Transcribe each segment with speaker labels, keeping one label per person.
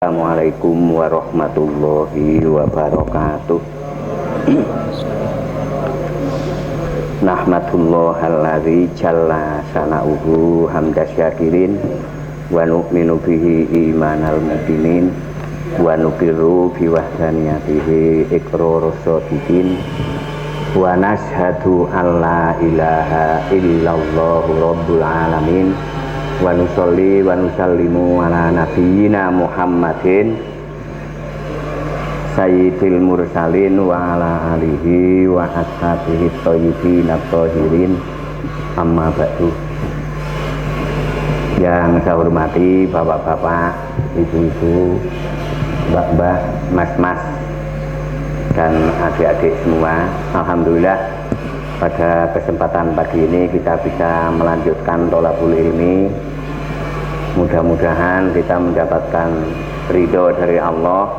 Speaker 1: Assalamualaikum warahmatullahi wabarakatuh. Nahmadullahal jalla sana'uhu hamda syakirin wa nu'minu bihi imanal mukminin wa nuqirru bi wahdaniyatihi iqrarus shadiqin wa nashhadu an la ilaha illallah rabbul alamin wa nusolli wa nusallimu ala nabiyyina Muhammadin sayyidil mursalin wa ala alihi wa ashabihi thayyibin at-thahirin, amma ba'du. Yang saya hormati bapak-bapak, ibu-ibu, mbak-mbak, mas-mas, dan adik-adik semua, alhamdulillah pada kesempatan pagi ini kita bisa melanjutkan thalabul ilmi. Mudah-mudahan kita mendapatkan ridho dari Allah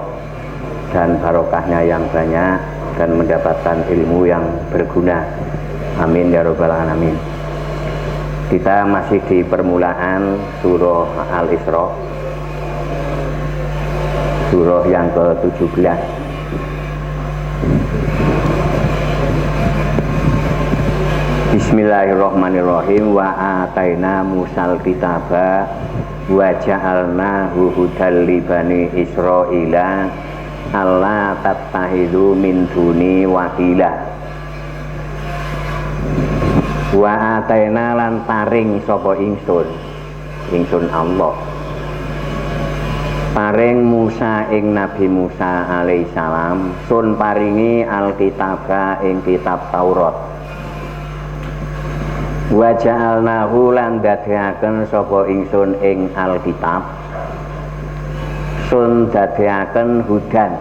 Speaker 1: dan barokahnya yang banyak dan mendapatkan ilmu yang berguna. Amin ya rabbal alamin. Kita masih di permulaan surah Al-Isra, surah yang ke-17. Bismillahirrahmanirrahim. Wa ataina Musal kitaba wa ja'alnahu hudal li bani Israila alla tattahidu min duni wakila. Wa ataina lan paring sapa ingsun Allah paring Musa ing Nabi Musa alaihissalam sun paringi alkitaba ing kitab Taurat. Wa ja'alnahu lan dadeaken sapa ingsun ing alkitab sun dadeaken hudan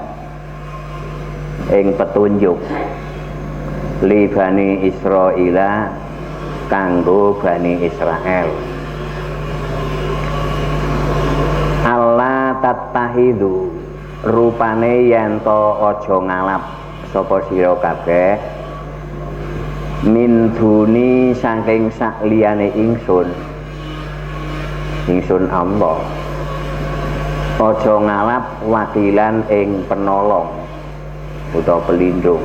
Speaker 1: ing petunjuk li bani Israila kanggo bani Israel. Allah tattahidu rupane yen to aja ngalap sapa sira kabeh min duni saking sakliyane ingsun Allah aja ngalap wakilan ing penolong utawa pelindung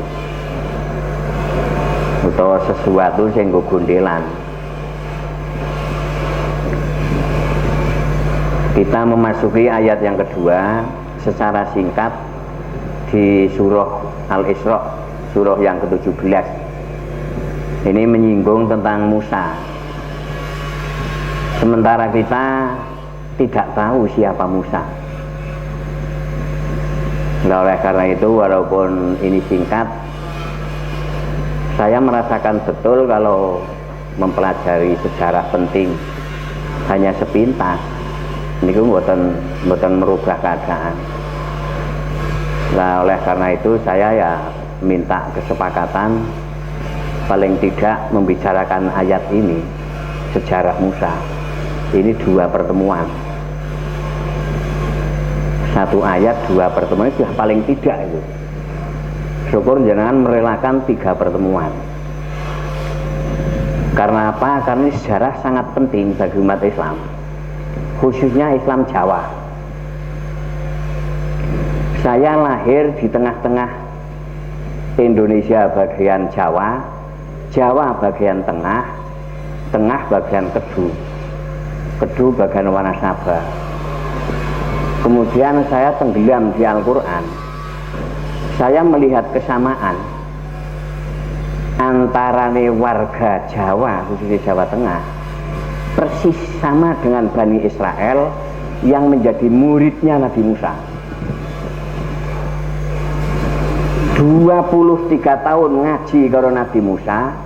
Speaker 1: utawa sesuatu sing nggo gondelan. Kita memasuki ayat yang kedua secara singkat di surah Al-Isra, surah yang ke-17. Ini menyinggung tentang Musa. Sementara kita tidak tahu siapa Musa. Nah, oleh karena itu walaupun ini singkat, saya merasakan betul kalau mempelajari sejarah penting hanya sepintas niku mboten merubah keadaan. Nah, oleh karena itu saya ya minta kesepakatan paling tidak membicarakan ayat ini, sejarah Musa. Ini 2 pertemuan. 1 ayat 2 pertemuan sudah paling tidak itu. Syukur jangan merelakan 3 pertemuan. Karena apa? Karena ini sejarah sangat penting bagi umat Islam, khususnya Islam Jawa. Saya lahir di tengah-tengah Indonesia bagian Jawa, Jawa bagian tengah, tengah bagian Kedu bagian Wanasaba. Kemudian saya tenggelam di Al-Quran. Saya melihat kesamaan antara warga Jawa, khususnya Jawa Tengah, persis sama dengan Bani Israel yang menjadi muridnya Nabi Musa. 23 tahun ngaji karo Nabi Musa,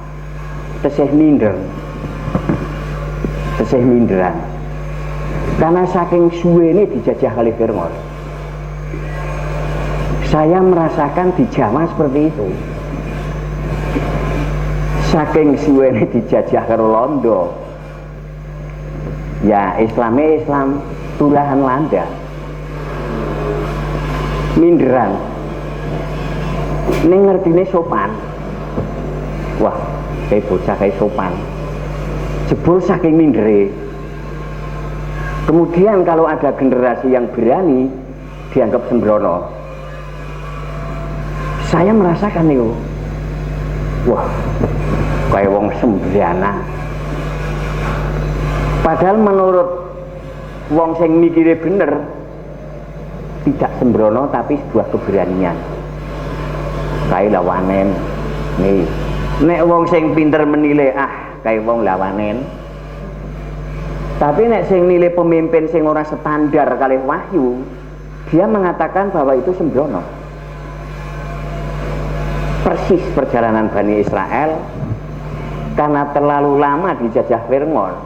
Speaker 1: tesih minderan karena saking suwene dijajah kali Fir'aun. Saya merasakan di Jawa seperti itu, saking suwene dijajah karo Londo, ya Islam tulahan landa minderan. Ini ngertine sopan. Wah, kayak bocah kayak sopan. Jebul saking mindere. Kemudian kalau ada generasi yang berani, dianggap sembrono. Saya merasakan itu, wah, kayak wong sembrana. Padahal menurut wong sing mikire bener, tidak sembrono tapi sebuah keberanian. Kayak lawanen nih. Nek wong sing pinter menilai, kayak wong lawanen. Tapi nek sing nilai pemimpin sing ora standar kalih wahyu, dia mengatakan bahwa itu sembrono. Persis perjalanan Bani Israel karena terlalu lama dijajah Fir'aun,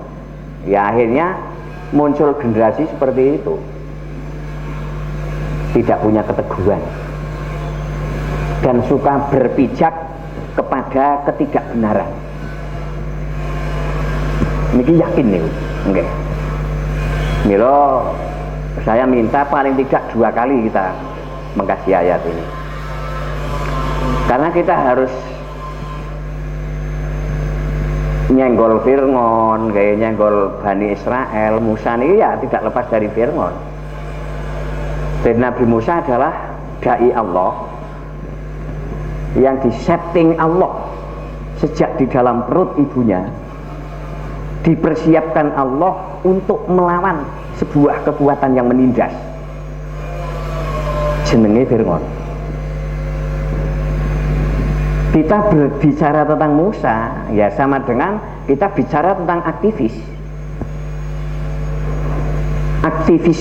Speaker 1: ya akhirnya muncul generasi seperti itu, tidak punya keteguhan dan suka berpijak kepada ketidakbenaran. Niki yakin nih, enggak? Milo saya minta paling tidak 2 kali kita mengkaji ayat ini, karena kita harus nyenggol Fir'aun, kayak nyenggol Bani Israel. Musa ini ya tidak lepas dari Fir'aun. Dan Nabi Musa adalah dai Allah yang disetting Allah sejak di dalam perut ibunya, dipersiapkan Allah untuk melawan sebuah kekuatan yang menindas, jenenge Fir'aun. Kita berbicara tentang Musa ya sama dengan kita bicara tentang aktivis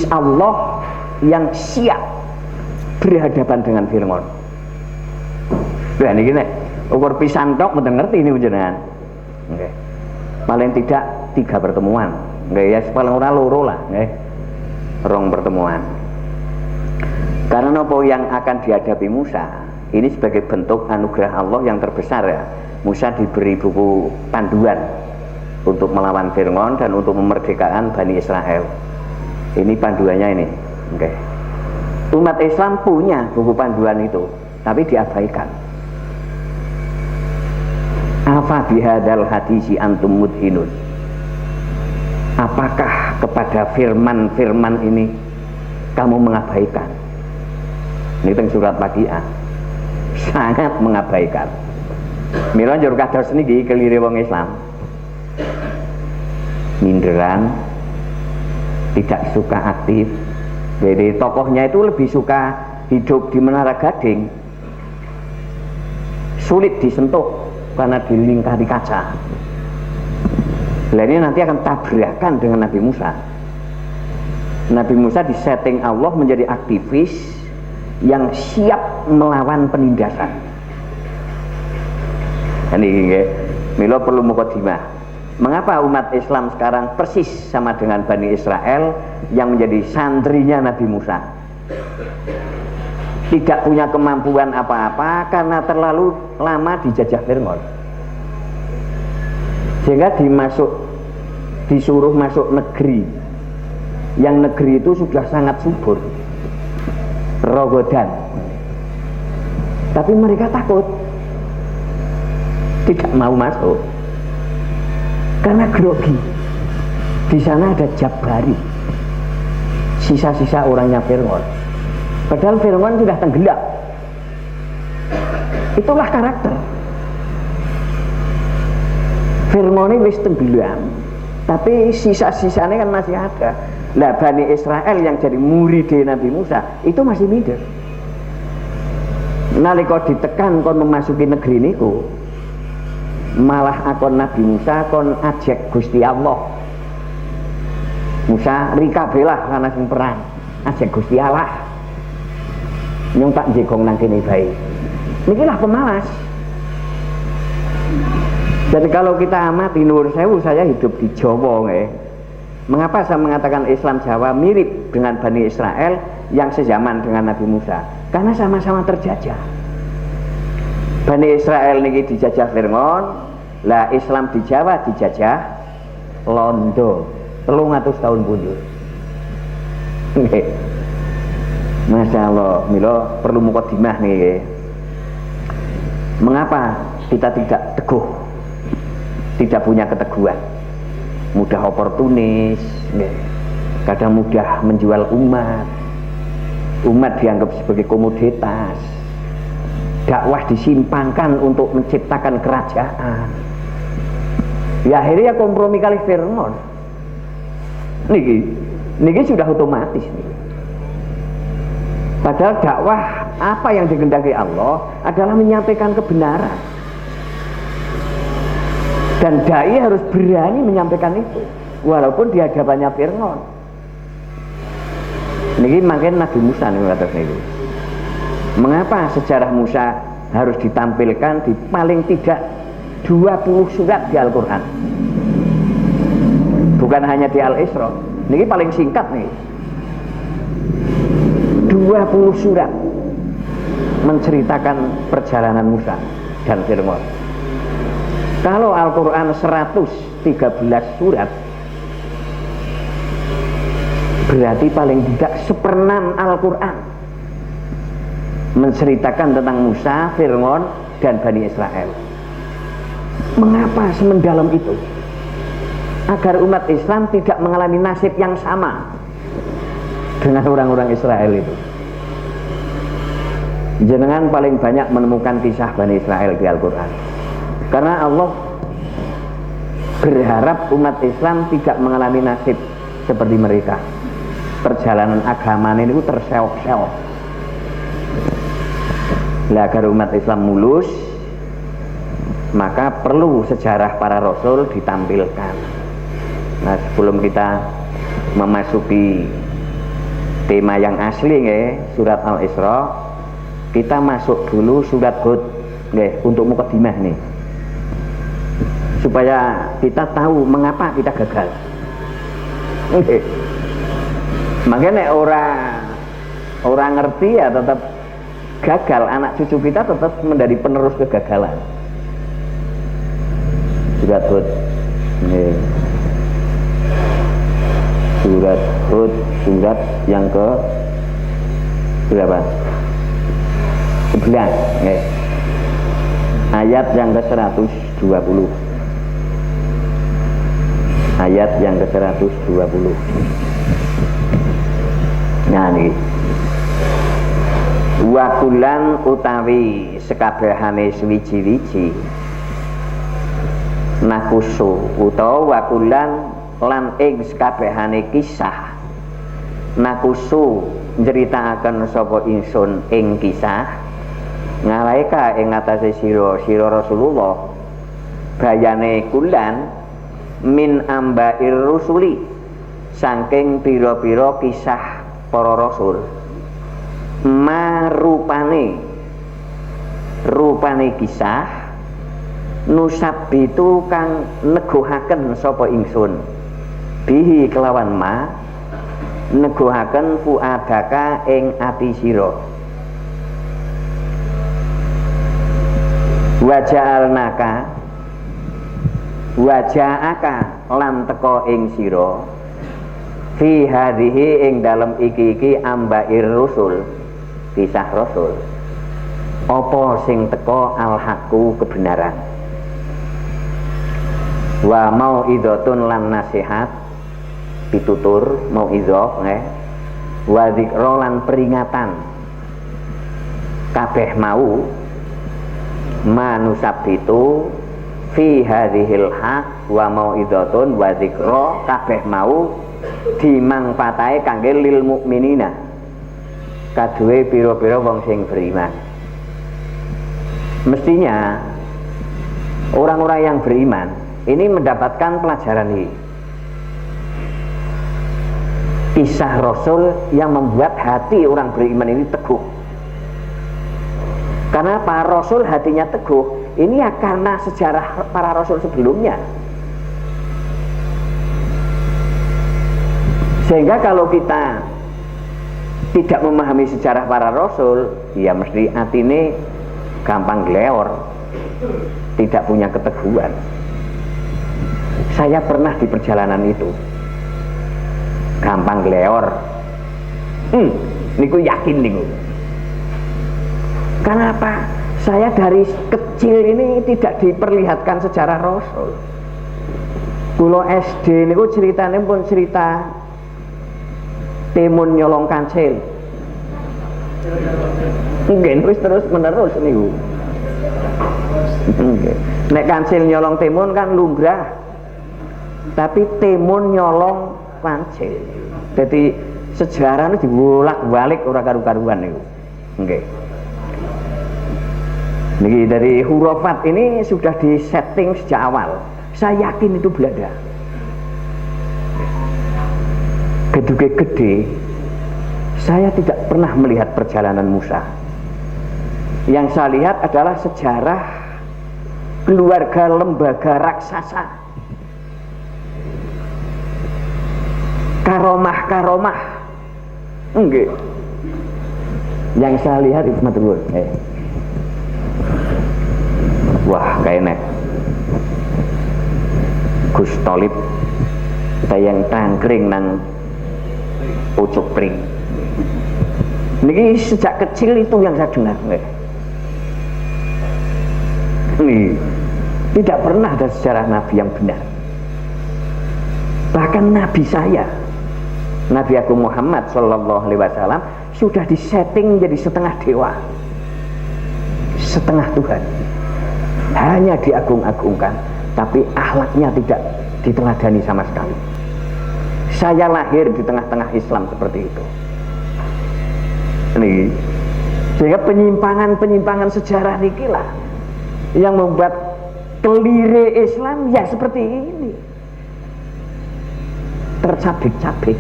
Speaker 1: Allah yang siap berhadapan dengan Fir'aun. Nah ini gini, ukur pisan tok mboten ngerti ini jenengan. Nggih. Paling tidak 3 pertemuan. Nggih ya paling ora loro lah, nggih. 2 pertemuan. Karena apa yang akan dihadapi Musa ini sebagai bentuk anugerah Allah yang terbesar ya. Musa diberi buku panduan untuk melawan Fir'aun dan untuk memerdekakan Bani Israel. Ini panduannya ini. Okay. Umat Islam punya buku panduan itu, tapi diabaikan. Afa bihadzal hadisi antum mudhinun. Apakah kepada firman-firman ini kamu mengabaikan? Ini teng surat Waqiah. Sangat mengabaikan. Mila njur kados niki kelire wong Islam. Minderan, tidak suka aktif. Jadi tokohnya itu lebih suka hidup di Menara Gading, sulit disentuh karena dilingkari kaca. Nah ini nanti akan tabrakan dengan Nabi Musa. Nabi Musa disetting Allah menjadi aktivis yang siap melawan penindasan. Ini milo perlu mukadimah. Mengapa umat Islam sekarang persis sama dengan Bani Israel yang menjadi santrinya Nabi Musa? Tidak punya kemampuan apa-apa karena terlalu lama dijajah Fir'aun. Sehingga disuruh masuk negeri, yang negeri itu sudah sangat subur, Rogodan. Tapi mereka takut, tidak mau masuk karena grogi. Di sana ada Jabari, sisa-sisa orangnya Fir'aun. Padahal Fir'aun sudah tenggelam. Itulah karakter. Fir'aun ini wis tenggelam, tapi sisa-sisanya kan masih ada. Nah, Bani Israel yang jadi murid Nabi Musa itu masih minder. Nalika ditekan kon memasuki negeri niku, malah akon Nabi Musa kon ajek Gusti Allah. Musa rikabelah karena sing perang, ajek Gusti Allah. Nyong tak jegong nang kene bae. Nikilah pemalas. Jadi kalau kita amati nur sewu, saya hidup di Jawa nggih. Mengapa saya mengatakan Islam Jawa mirip dengan Bani Israel yang sezaman dengan Nabi Musa? Karena sama-sama terjajah. Bani Israel niki dijajah Fir'aun, lah Islam di Jawa dijajah Londo 300 tahun punjul. Masya Allah, milo perlu mukadimah nih. Mengapa kita tidak teguh, tidak punya keteguhan, mudah oportunis, kadang mudah menjual umat,
Speaker 2: Umat dianggap sebagai komoditas. Dakwah disimpangkan untuk menciptakan kerajaan. Ya akhirnya kompromi kali Fir'aun. Niki sudah otomatis nih. Padahal dakwah apa yang dikehendaki Allah adalah menyampaikan kebenaran. Dan dai harus berani menyampaikan itu walaupun di hadapannya Fir'aun. Niki makin Nabi Musa nih kata niku. Mengapa sejarah Musa harus ditampilkan di paling tidak 20 surat di Al-Quran? Bukan hanya di Al-Isra. Ini paling singkat nih. 20 surat menceritakan perjalanan Musa dan Fir'aun. Kalau Al-Quran 113 surat, berarti paling tidak 1/6 Al-Quran menceritakan tentang Musa, Fir'aun, dan Bani Israel. Mengapa semendalam itu? Agar umat Islam tidak mengalami nasib yang sama dengan orang-orang Israel itu. Jenengan paling banyak menemukan kisah Bani Israel di Al-Quran. Karena Allah berharap umat Islam tidak mengalami nasib seperti mereka. Perjalanan agama ini terseok-seok. Nah, agar umat Islam mulus, maka perlu sejarah para rasul ditampilkan. Nah, sebelum kita memasuki tema yang asli surat Al-Isra, kita masuk dulu surat Hud untuk mukadimah nih, supaya kita tahu mengapa kita gagal. Makanya orang ngerti ya tetap gagal, anak cucu kita tetap menjadi penerus kegagalan. Surat Hud. Surat Hud, surat yang ke berapa? 11. Ayat yang ke 120. Ayat yang ke 120. Nah ini. Wakulan utawi sekabehane swiji-wiji nakusu utawa wakulan lan ing sekabehane kisah nakusu nyeritakaken sapa ingsun ing kisah ngalaika ing atase sira Rasulullah bayane kulan min ambair rusuli saking pira-pira kisah para rasul rupane kisah nusabitu kang neguhaken sapa ingsun bihi kelawan ma neguhaken fuadaka ing ati sira wajaaka lan teka ing sira fi hadhihi ing dalem iki ambair rusul kisah rasul apa sing teka al-haqqu kebenaran wa mau'idhatun lan nasihat pitutur mau'idhah wa dzikra lan peringatan kabeh mau manusab itu fi hadhil haq wa mau'idhatun wa dzikra kabeh mau dimangpatae kangge lil mukminina kaduwe pira-pira wong sing beriman. Mestinya orang-orang yang beriman ini mendapatkan pelajaran ini. Kisah Rasul yang membuat hati orang beriman ini teguh. Karena para Rasul hatinya teguh, ini ya karena sejarah para Rasul sebelumnya. Sehingga kalau kita tidak memahami sejarah para Rasul, ya mesti hati ini gampang gleor, tidak punya keteguhan. Saya pernah di perjalanan itu, gampang gleor. Niku yakin niku. Kenapa? Saya dari kecil ini tidak diperlihatkan sejarah Rasul. Kulo SD niku ceritanya pun cerita timun nyolong kancil. Nggih wis terus menerus niku. Nggih. Nek kancil nyolong timun kan lumrah. Tapi timun nyolong kancil. Jadi sejarah itu dibolak-balik ora karu-karuan niku. Nggih. Niki dari hurufat ini sudah disetting sejak awal. Saya yakin itu Belanda. Geduge gede, saya tidak pernah melihat perjalanan Musa. Yang saya lihat adalah sejarah keluarga lembaga raksasa, karomah-karomah. Enggak. Yang saya lihat itu matur. Wah, kayaknya Gus Tolib tayang tangkring nang Pucuk Pring. Niki sejak kecil itu yang saya dengar. Nih, tidak pernah ada sejarah Nabi yang benar. Bahkan Nabi saya, Nabi Agung Muhammad Sallallahu Alaihi Wasallam sudah disetting jadi setengah dewa, setengah Tuhan. Hanya diagung-agungkan, tapi akhlaknya tidak diteladani sama sekali. Saya lahir di tengah-tengah Islam seperti itu. Ini, sehingga penyimpangan sejarah nikilah yang membuat kelire Islam ya seperti ini, tercabik-cabik.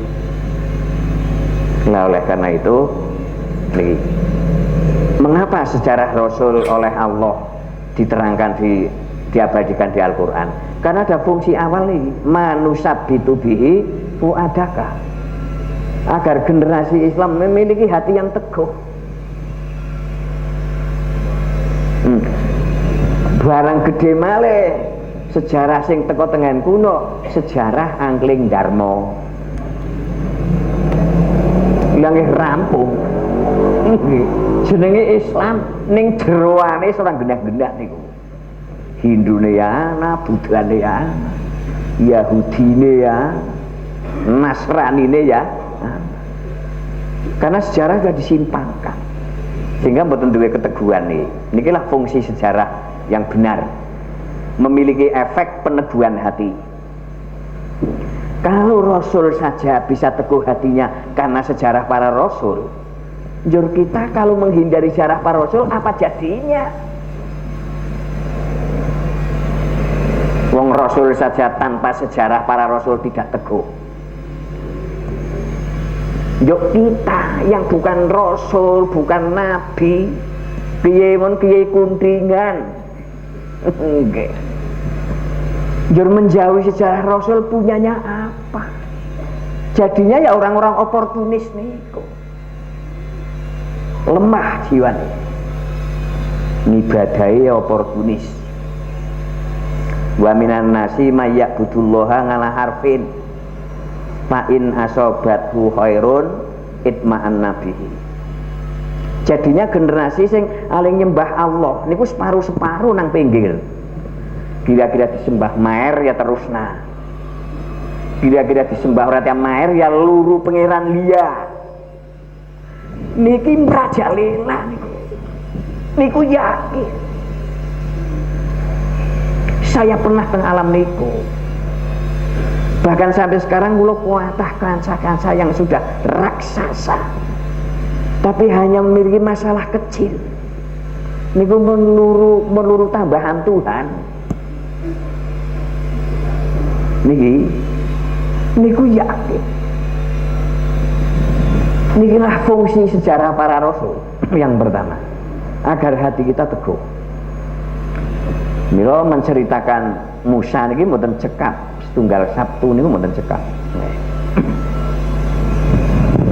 Speaker 2: Nah, oleh karena itu, nih, mengapa sejarah Rasul oleh Allah diterangkan diabadikan di Al-Quran? Karena ada fungsi awal nih, manusabbitu bihi fuadaka, agar generasi Islam memiliki hati yang teguh. Barang gede malih sejarah sing teko tengen kuno, sejarah angkling Darmo yang rampung. Jenenge Islam ning jeroane ora gendah-gendah niku. Hindune ya ana, Budane ya, Yahudine ya, Nasranine ya. Karena sejarah sudah disimpangkan, sehingga mboten duwe keteguhan nih. Nikilah fungsi sejarah yang benar, memiliki efek peneguhan hati. Kalau Rasul saja bisa teguh hatinya karena sejarah para Rasul, jur kita kalau menghindari sejarah para Rasul apa jadinya? Wong Rasul saja tanpa sejarah para Rasul tidak teguh. Yuk kita yang bukan Rasul, bukan Nabi, piye kuntingan, okay. Jur menjauhi sejarah Rasul punyanya apa? Jadinya ya orang-orang oportunis niku. Lemah jiwane, ngibadahi oportunis. Wa minan nasi mayya'budullaha ngala harfin fa in asobathu khairun itma'an nabihi. Jadinya generasi sing aling nyembah Allah niku separuh-separuh nang pinggir. Kira-kira disembah maer ya terusna. Kira-kira disembah ora tiyang maer ya luru pangeran liya. Niki merajalela niku. Niku yakin. Saya pernah teng alam niku. Bahkan sampai sekarang kula kuatah kanca-kanca yang sudah raksasa, tapi hanya memiliki masalah kecil. Niku meluru tambahan Tuhan. Niku yakin. Nikilah fungsi sejarah para Rasul yang pertama, agar hati kita teguh. Mila menceritakan Musa niki mboten cekap, setunggal Sabtu niku mboten cekap.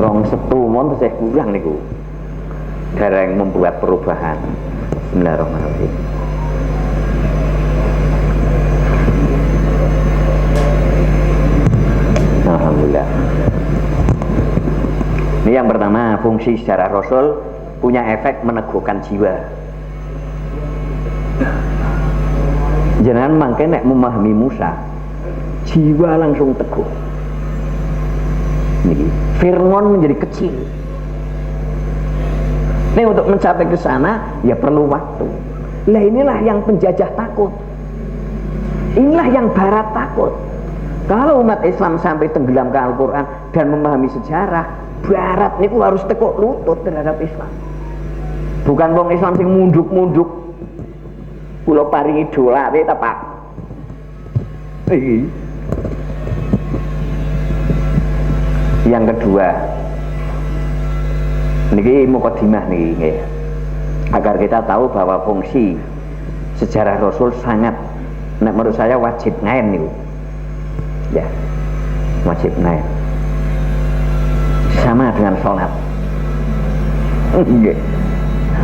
Speaker 2: Rong Sabtu mon tesih kurang niku. Dereng membuat perubahan. Bismillahirrahmanirrahim. Alhamdulillah. Ini yang pertama, fungsi sejarah Rasul punya efek meneguhkan jiwa. Jangan mangke nek memahami Musa, jiwa langsung teguh. Niki Fir'aun menjadi kecil. Nah, untuk mencapai ke sana ya perlu waktu. Lah inilah yang penjajah takut. Inilah yang barat takut. Kalau umat Islam sampai tenggelam ke Al-Quran dan memahami sejarah, barat niku harus tekuk lutut terhadap Islam. Bukan wong Islam sing munduk-munduk. Kula paringi dolare ta, Pak. Yang kedua, niki mukadimah niki nggih. Agar kita tahu bahwa fungsi sejarah Rasul sangat, menurut saya wajib ngain niku. Ya, wajib ngain. Sama dengan sholat.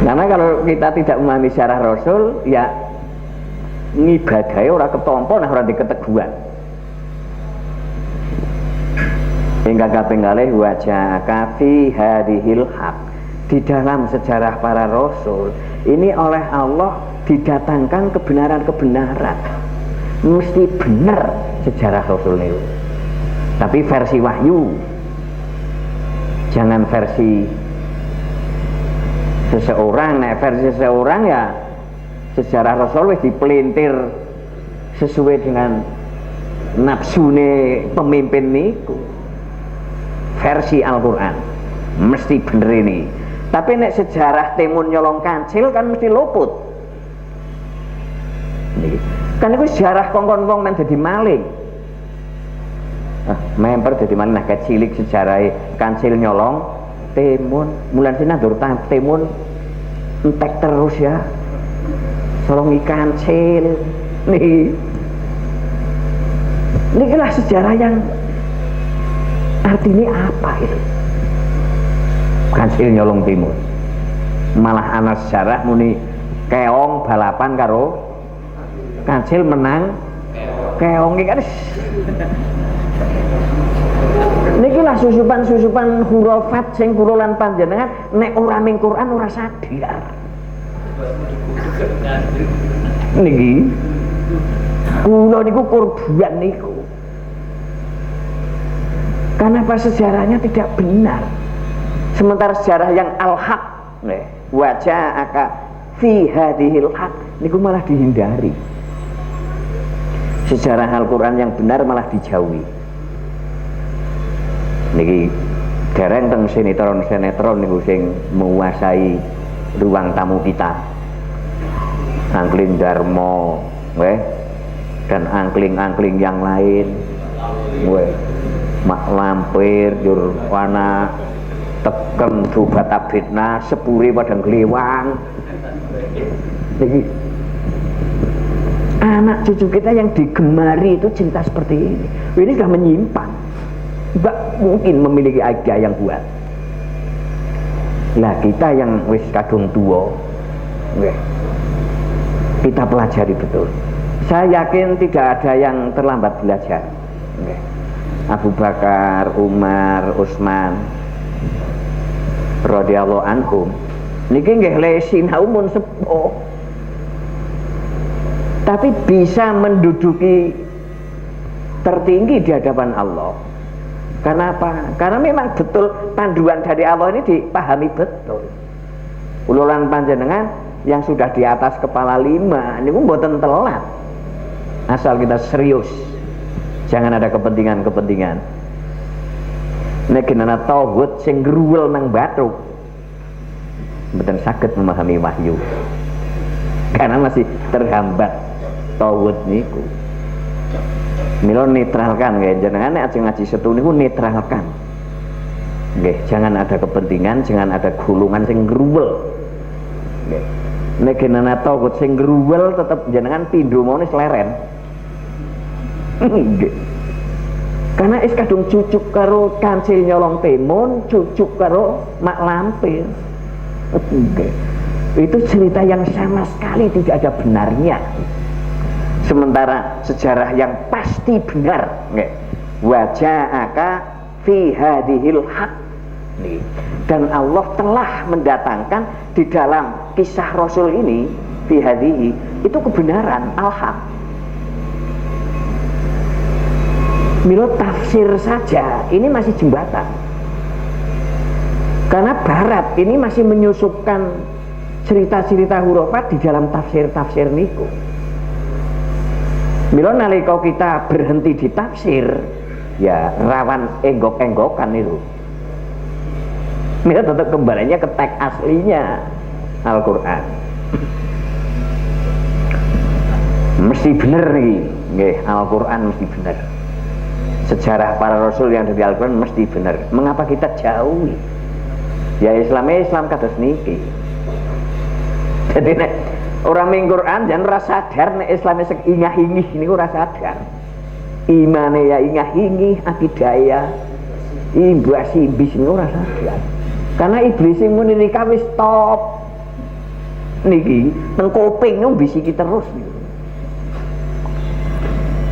Speaker 2: Karena kalau kita tidak memahami sejarah Rasul, ya ngibadahe ora ketompo nah ora diketeguan. Hingga kaping kalih wajah kafi hadhil haq. Di dalam sejarah para rasul ini oleh Allah didatangkan kebenaran-kebenaran. Mesti benar sejarah Rasul itu. Tapi versi wahyu, jangan versi seseorang. Nah, versi seseorang ya sejarah Rasul wis dipelintir sesuai dengan nafsune pemimpin niku. Versi Al-Quran mesti bener ini. Tapi nek sejarah timun nyolong kancil kan mesti luput. Kan itu sejarah kongkon wong men dadi maling. Member dadi maling nah kecilik sejarah kancil nyolong timun. Mulan sini nandur timun entek terus ya. Solongi kancil. Ini lah sejarah yang artinya apa itu? Kancil nyolong timun. Malah ana sejarah muni keong balapan karo kancil menang keong iki kan. Niki lah susupan hurufat sing kula lan panjenengan nek ora ming Quran ora sadar. Niki kula niku korban niku. Karena apa sejarahnya tidak benar. Sementara sejarah yang al-haq, wajah aka fi hadhil haq niku malah dihindari. Sejarah Al-Quran yang benar malah dijauhi. Niki dereng teng sinetron niku sing menguasai ruang tamu kita. Angklin Darmo, dan angkling-angkling yang lain, Mak Lampir, Jurwana, Tekem, Subata Fitnah, Sepuri padang Gliwang. Jadi anak cucu kita yang digemari itu cinta seperti ini. Ini sudah menyimpan. Tidak mungkin memiliki ide yang kuat. Nah kita yang wis kadung tua, kita pelajari betul. Saya yakin tidak ada yang terlambat belajar. Abu Bakar, Umar, Utsman radhiyallahu anhum niki nggih le sinau mun sepuh, tapi bisa menduduki tertinggi di hadapan Allah. Karena apa? Karena memang betul panduan dari Allah ini dipahami betul. Ulolan panjenengan yang sudah di atas kepala 5 ini mboten telat, asal kita serius. Jangan ada kepentingan-kepentingan. Nek ana tauhid sing gruwel nang bathuk, mboten saged memahami wahyu. Karena masih terhambat tauhid niku. Mila netralkan nggih jenengan nek ajeng ngaji setu niku netralkan. Nggih, jangan ada kepentingan, jangan ada gulungan sing gruwel. Nggih. Nek ana tauhid sing gruwel tetep jenengan pindho mawon leren. Karena is kadung cucuk karo kancil nyolong timun, cucuk karo Mak Lampir. Itu cerita yang sama sekali tidak ada benarnya. Sementara sejarah yang pasti benar, waja'aka fi hadhil haq. Dan Allah telah mendatangkan di dalam kisah Rasul ini fi hadhihi itu kebenaran al-haq. Milo tafsir saja ini masih jembatan. Karena Barat ini masih menyusupkan cerita-cerita hurufat di dalam tafsir-tafsir niku. Mila nalika kita berhenti di tafsir, ya rawan enggok-enggokan itu. Mila tetap kembalinya ke teks aslinya Al-Qur'an. Mesti bener nih, nggih, Al-Qur'an mesti bener. Sejarah para rasul yang dari Al-Qur'an mesti bener. Mengapa kita jauhi? Ya Islam kados niki. Jadi nek orang main Quran jangan rasa sadar nek Islam sek ingah-ingih niku rasa sadar. Imane ya ingah-ingih, akidaya ibasi iblis niku rasa sadar. Karena iblis muni nika wis stop. Niki teng kuping niku bisiki terus niku.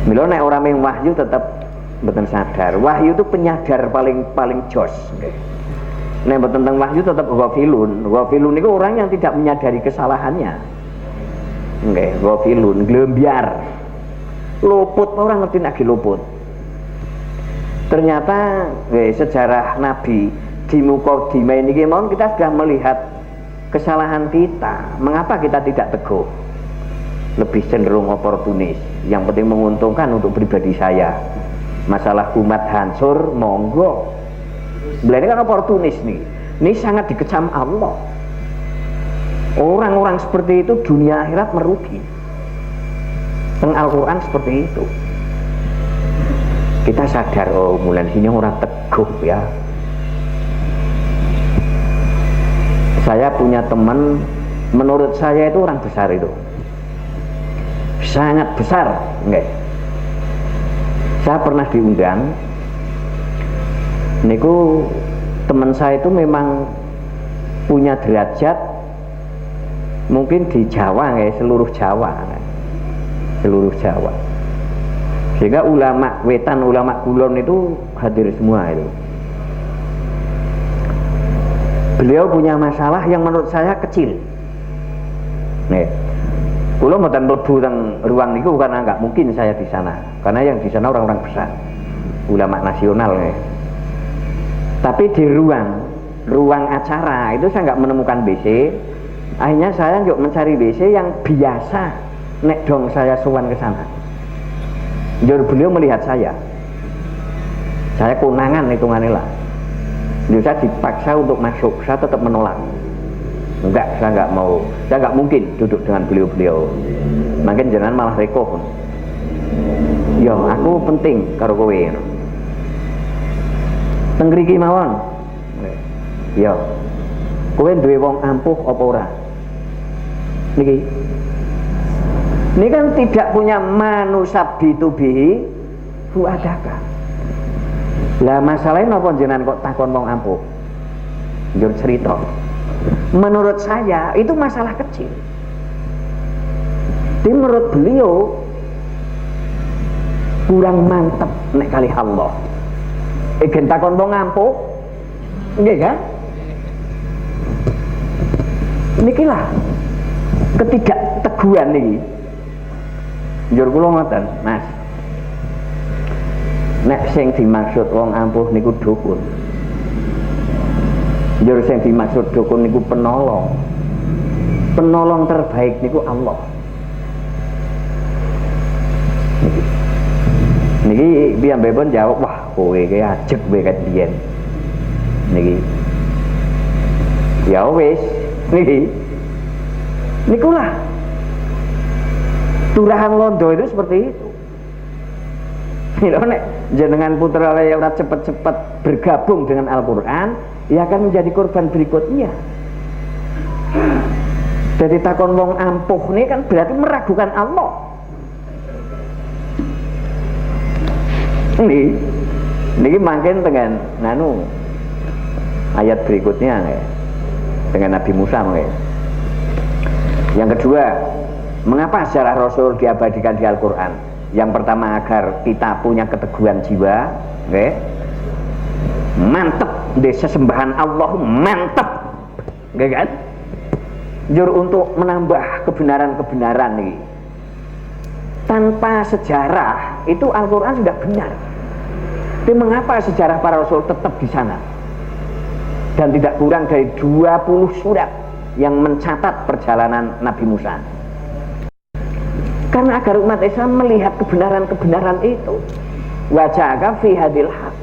Speaker 2: Mila nek orang main wahyu tetap mboten sadar. Wahyu itu penyadar paling jos nggih. Nek mboten teng wahyu tetap ghafilun. Ghafilun niku orang yang tidak menyadari kesalahannya. Nggih, ghafilun, glembyar. Luput, orang ngerti lagi luput. Ternyata sejarah Nabi di mukadimah niki mawon kita sudah melihat kesalahan kita. Mengapa kita tidak teguh? Lebih cenderung oportunis. Yang penting menguntungkan untuk pribadi saya. Masalah umat hancur, monggo. Beliau ini kan oportunis nih. Ini sangat dikecam Allah. Orang-orang seperti itu dunia akhirat merugi. Teng Al-Quran seperti itu. Kita sadar, oh mulai sini orang teguh ya. Saya punya teman, menurut saya itu orang besar itu. Sangat besar, enggak. Saya pernah diundang. Niku teman saya itu memang punya derajat mungkin di Jawa ya, seluruh Jawa, sehingga ulama wetan, ulama kulon itu hadir semua itu. Beliau punya masalah yang menurut saya kecil. Nih, kalau mboten mlebu teng ruang niku karena nggak mungkin saya di sana, karena yang di sana orang-orang besar, ulama nasional nih. Tapi di ruang acara itu saya nggak menemukan WC. Akhirnya saya juga mencari WC yang biasa nek dong saya sowan ke sana. Jadi beliau melihat saya konangan hitungannya lah. Jadi saya dipaksa untuk masuk, saya tetap menolak. Enggak, saya nggak mau, saya nggak mungkin duduk dengan beliau-beliau. Makin jangan malah reko. Yo, aku penting karo kowe. Tengriki mawon. Yo. Kowe duwe wong ampuh apa ora? Niki. Ini kan tidak punya manusab bitubihi fuadaka. Lah masalahnya napa jenengan kok takon wong ampuh? Njur cerita. Menurut saya itu masalah kecil. Tapi menurut beliau kurang mantep nek kali Allah. Egen takon wong ampuh, nggih kan? Niki lah ketidakteguhan niki. Njur kula ngoten, Mas. Nek sing dimaksud wong ampuh niku dukun. Njur sing dimaksud dukun niku penolong. Penolong terbaik niku Allah. Niki piyambakipun jawab, wah kowe iki ajeg kowe ket biyen. Niki. Ya wis, niki. Nikulah. Turahan londo itu seperti itu. Mila nek jenengan putra laya ora cepet-cepet bergabung dengan Al-Qur'an, ya akan menjadi korban berikutnya. Jadi takon wong ampuh ini kan berarti meragukan Allah. Ini makin dengan nanu ayat berikutnya ya, dengan Nabi Musa ya. Yang kedua, mengapa sejarah Rasul diabadikan di Al-Quran? Yang pertama agar kita punya keteguhan jiwa, okay? Mantep di sesembahan Allah, mantep, okay, kan? Jur untuk menambah kebenaran-kebenaran nih. Tanpa sejarah itu Al-Quran sudah benar. Tapi mengapa sejarah para Rasul tetap di sana? dan tidak kurang dari 20 surat yang mencatat perjalanan Nabi Musa. Karena agar umat Islam melihat kebenaran-kebenaran itu, wajahaka fi hadil haq.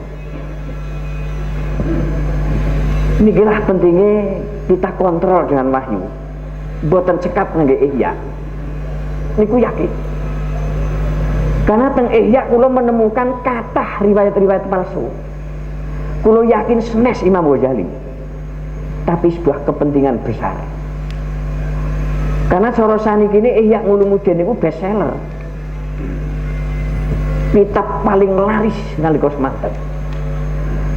Speaker 2: Inilah pentingnya kita kontrol dengan wahyu. Boten cekap ngangge ihya. Niku yakin. Karena teng ihya kula menemukan kathah riwayat-riwayat palsu. Kula yakin senes Imam Ghazali. Tapi sebuah kepentingan besar. Karena cara saniki Ihya Ulumuddin niku bestseller. Kitab paling laris nalika semanten.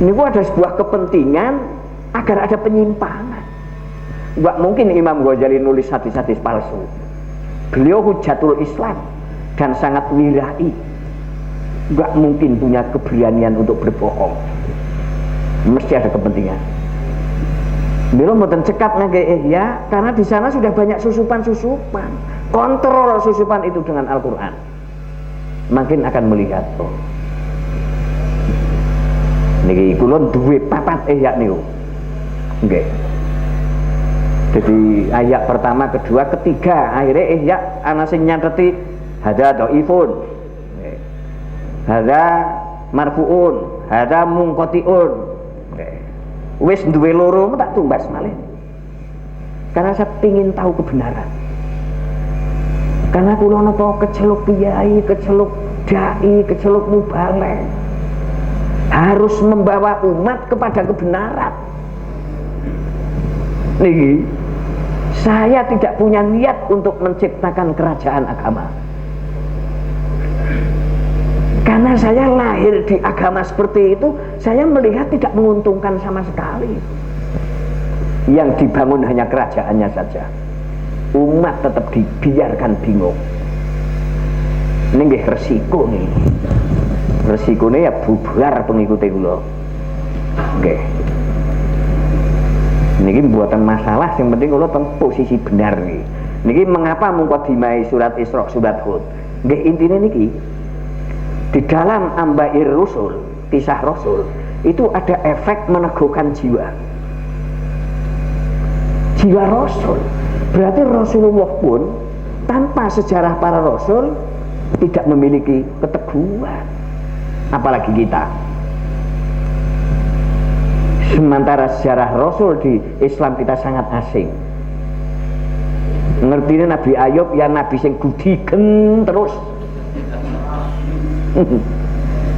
Speaker 2: Niku ada sebuah kepentingan agar ada penyimpangan. Enggak mungkin Imam Ghazali nulis hadis-hadis palsu. Beliau hujatul Islam dan sangat wirai. Enggak mungkin punya keberanian untuk berbohong. Mesti ada kepentingan. Beliau mboten cekap ngangge ihya karena di sana sudah banyak susupan-susupan. Kontrol susupan itu dengan Al-Qur'an. Makin akan melihat oh. Niki kula duwe 4 ihya niku. Nggih. Jadi ayat pertama, kedua, ketiga, akhirnya ihya ana sing nyateti hadza dhaifun. Hadza marfuun, hadza munqatiun. Wis duwe loro tak tumbas malih. Karena saya ingin tahu kebenaran. Karena kula napa keceluk kiai, keceluk dai, keceluk mubalek. Harus membawa umat kepada kebenaran. Niki, saya tidak punya niat untuk menciptakan kerajaan agama. Karena saya lahir di agama seperti itu, saya melihat tidak menguntungkan sama sekali. Yang dibangun hanya kerajaannya saja. Umat tetap dibiarkan bingung. Ini nggih resiko nih. Resikonya ya bubar pengikuti kula. Nggih. Niki buatan masalah, yang penting kula teng posisi benar nih. Niki mengapa mukadimah surat Isra, surat Hud? Nggih intine niki. Di dalam Ambair Rusul, kisah Rasul, itu ada efek meneguhkan jiwa. Jiwa Rasul. Berarti Rasulullah pun tanpa sejarah para Rasul tidak memiliki keteguhan. Apalagi kita. Sementara sejarah Rasul di Islam kita sangat asing. Ngertine Nabi Ayub ya nabi sing gudigen terus.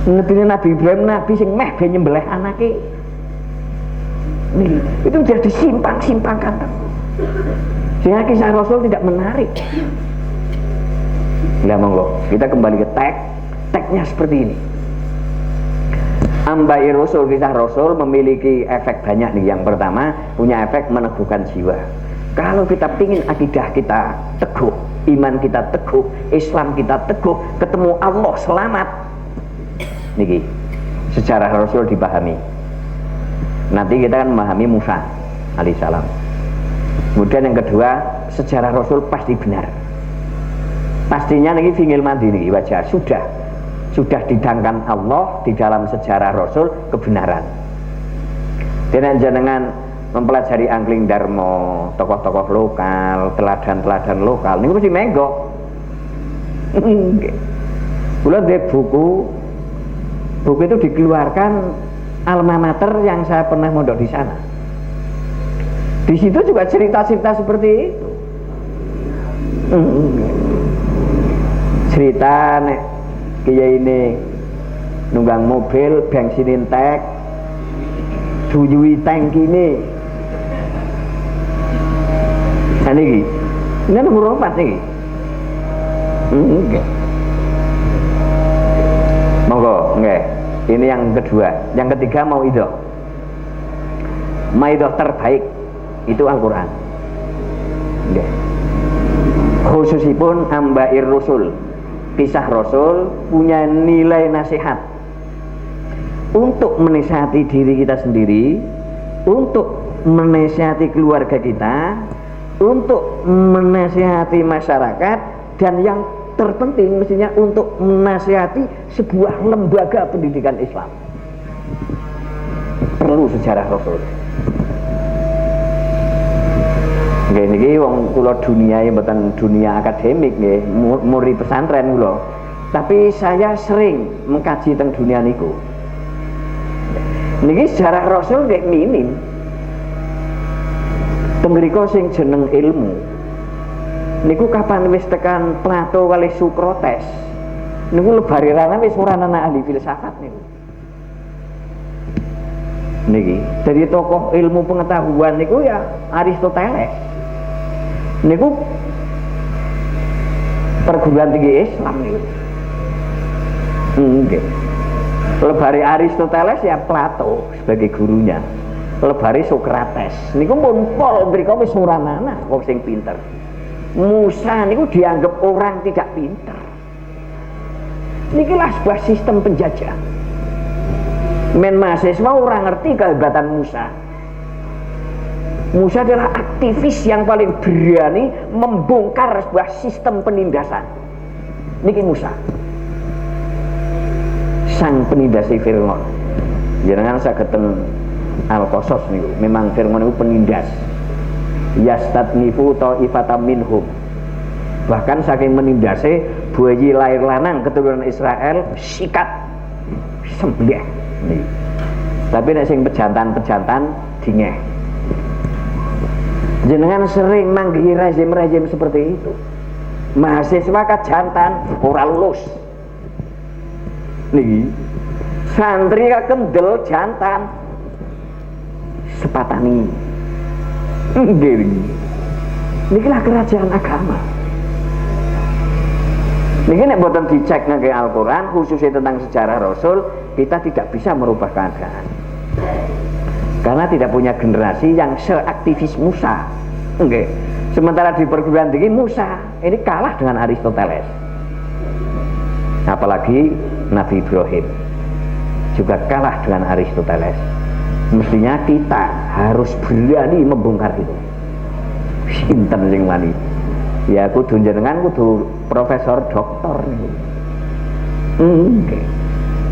Speaker 2: Ngertine Nabi Ibrahim nabi sing meh ben nyembelih anake. Itu jadi simpang-simpangkan. Sehingga kisah Rasul tidak menarik. Nah monggo, kita kembali ke teksnya seperti ini. Ambair Rasul, kisah Rasul memiliki efek banyak nih. Yang pertama, punya efek meneguhkan jiwa. Kalau kita pingin akidah kita teguh, iman kita teguh, Islam kita teguh, ketemu Allah selamat. Niki, sejarah Rasul dipahami. Nanti kita kan memahami Musa alaihissalam. Kemudian yang kedua, sejarah Rasul pasti benar. Pastinya niki fingil mandi niki wajah sudah didangkan Allah di dalam sejarah Rasul kebenaran. Dan jenengan mempelajari Angling Darmo, tokoh-tokoh lokal, teladan-teladan lokal, ini mesti menggok. Kula ndek buku itu dikeluarkan alma mater yang saya pernah mondok di sana. Di situ juga cerita-cerita seperti itu. Cerita nek kiai ini nunggang mobil bensinin tek duyui tank ini nomor 4 nih. Monggo nggih, ini yang kedua. Yang ketiga mau idoh terbaik itu Al-Quran. Nggih, khususipun Ambair Rusul, kisah Rasul punya nilai nasihat untuk menasihati diri kita sendiri, untuk menasihati keluarga kita, untuk menasihati masyarakat, dan yang terpenting mestinya untuk menasihati sebuah lembaga pendidikan Islam. Perlu sejarah Rasul. Nggih niki wong kula dunia mboten dunia akademik nggih, murid pesantren kula. Tapi saya sering mengkaji tentang dunia niku. Niki sejarah Rasul nggih minim. Teng mriku sing jeneng ilmu. Niku kapan wis tekan Plato kali Sokrates. Niku lebarirana wis ora ana ahli filsafat niku. Niki dari tokoh ilmu pengetahuan niku ya Aristoteles. Niku perguruan tinggi Islam niku. Nggih. Lebari Aristoteles ya Plato sebagai gurunya. Lebari Sokrates. Niku pun pol mriku wis ora ana wong sing pinter. Musa niku dianggap orang tidak pinter. Nikilah sebuah sistem penjajah. Men mahasiswa orang ngerti kehebatan Musa. Musa adalah aktivis yang paling berani membongkar sebuah sistem penindasan. Niki Musa, sang penindas Fir'aun. Jangan saged ten Al-Qasas niku. Memang Fir'aun itu penindas. Yastadnifu ta'ifatam minhum. Bahkan saking menindase bayi lahir lanang keturunan Israel sikat sembelih. Tapi nek sing pejantan-pejantan dingeh. Jenengan sering manggihi rezim-rezim seperti itu. Mahasiswa kajantan ora lulus. Niki santri kendel jantan sepatani. Nggih. Nikilah kerajaan agama. Niki nek boten dicek nang Al-Qur'an khususnya tentang sejarah Rasul, kita tidak bisa merubah keadaan. Karena tidak punya generasi yang seaktivis Musa. Nggih. Sementara di perguruan tinggi Musa ini kalah dengan Aristoteles. Apalagi Nabi Ibrahim juga kalah dengan Aristoteles. Mestinya kita harus berani membongkar itu. Sinten sing wani? Ya kudu jenengan kudu profesor doktor niku. Nggih.